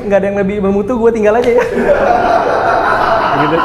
nggak ada yang lebih bermutu, gue tinggal aja ya. Gitu.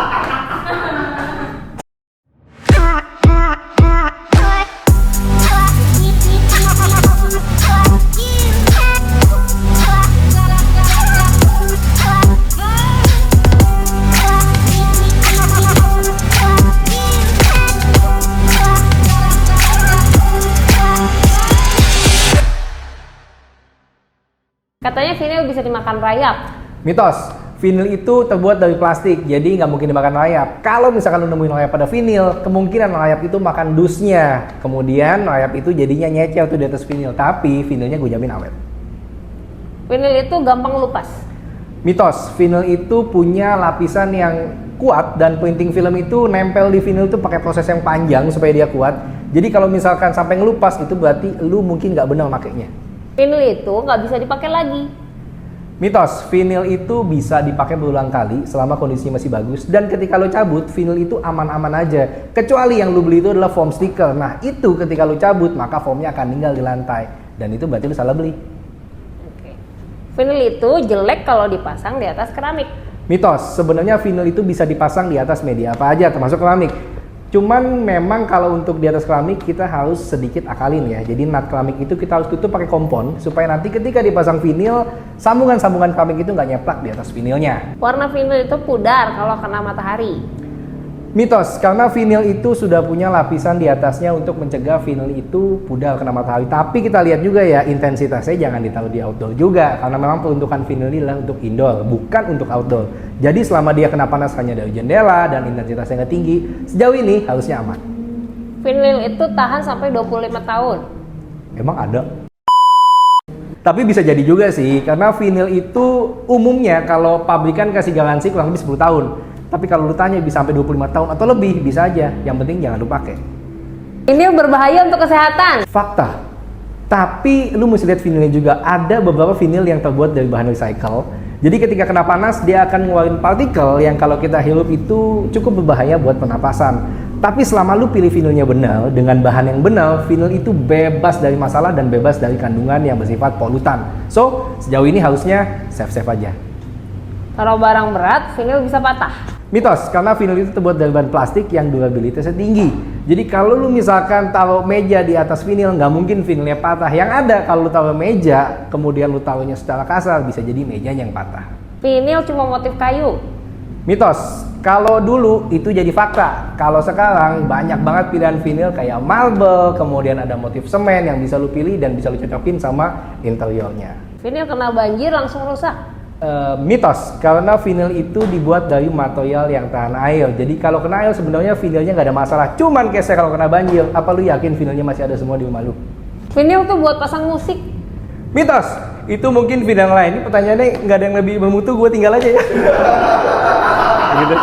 Katanya vinil bisa dimakan rayap. Mitos, vinil itu terbuat dari plastik, jadi nggak mungkin dimakan rayap. Kalau misalkan lu nemuin rayap pada vinil, kemungkinan rayap itu makan dusnya. Kemudian rayap itu jadinya nyecer tuh di atas vinil, tapi vinilnya gue jamin awet. Vinil itu gampang lupas. Mitos, vinil itu punya lapisan yang kuat dan printing film itu nempel di vinil itu pakai proses yang panjang supaya dia kuat. Jadi kalau misalkan sampai ngelupas itu berarti lu mungkin nggak benar makainya. Vinil itu nggak bisa dipakai lagi. Mitos, vinil itu bisa dipakai berulang kali selama kondisinya masih bagus, dan ketika lo cabut, vinil itu aman-aman aja. Kecuali yang lo beli itu adalah foam sticker. Nah itu ketika lo cabut, maka foamnya akan tinggal di lantai, dan itu berarti lo salah beli. Oke. Vinil itu jelek kalau dipasang di atas keramik. Mitos, sebenarnya vinil itu bisa dipasang di atas media apa aja, termasuk keramik. Cuman memang kalau untuk di atas keramik kita harus sedikit akalin ya. Jadi nut keramik itu kita harus tutup pakai kompon supaya nanti ketika dipasang vinil, sambungan-sambungan keramik itu nggak nyeplak di atas vinilnya. Warna vinil itu pudar kalau kena matahari. Mitos, karena vinil itu sudah punya lapisan di atasnya untuk mencegah vinil itu pudar kena matahari. Tapi kita lihat juga ya, intensitasnya jangan ditaruh di outdoor juga, karena memang peruntukan vinil ini adalah untuk indoor, bukan untuk outdoor. Jadi selama dia kena panas hanya dari jendela dan intensitasnya nggak tinggi, sejauh ini harusnya aman. Vinil itu tahan sampai 25 tahun. Emang ada? Tapi bisa jadi juga sih, karena vinil itu umumnya kalau pabrikan kasih garansi kurang lebih 10 tahun. Tapi kalau lu tanya bisa sampai 25 tahun atau lebih, bisa aja. Yang penting jangan lu pakai. Vinil berbahaya untuk kesehatan. Fakta. Tapi lu mesti lihat vinilnya juga. Ada beberapa vinil yang terbuat dari bahan recycle. Jadi ketika kena panas, dia akan ngeluarin partikel yang kalau kita hirup itu cukup berbahaya buat pernapasan. Tapi selama lu pilih vinilnya benar, dengan bahan yang benar, vinil itu bebas dari masalah dan bebas dari kandungan yang bersifat polutan. So, sejauh ini harusnya safe-safe aja. Kalau barang berat, vinil bisa patah. Mitos, karena vinil itu terbuat dari bahan plastik yang durabilitasnya tinggi. Jadi kalau lu misalkan taruh meja di atas vinil, nggak mungkin vinilnya patah. Yang ada kalau lu taruh meja, kemudian lu taruhnya secara kasar, bisa jadi mejanya yang patah. Vinil cuma motif kayu. Mitos, kalau dulu itu jadi fakta. Kalau sekarang banyak banget pilihan vinil kayak marble, kemudian ada motif semen yang bisa lu pilih dan bisa lu cocokin sama interiornya. Vinil kena banjir langsung rusak. Mitos, karena vinil itu dibuat dari material yang tahan air. Jadi kalau kena air sebenarnya vinilnya nggak ada masalah. Cuman keser kalau kena banjir. Apa lu yakin vinilnya masih ada semua di rumah lu? Vinil tuh buat pasang musik. Mitos, itu mungkin vinil lain. Ini pertanyaannya nggak ada yang lebih bermutu, gue tinggal aja ya. Gitu.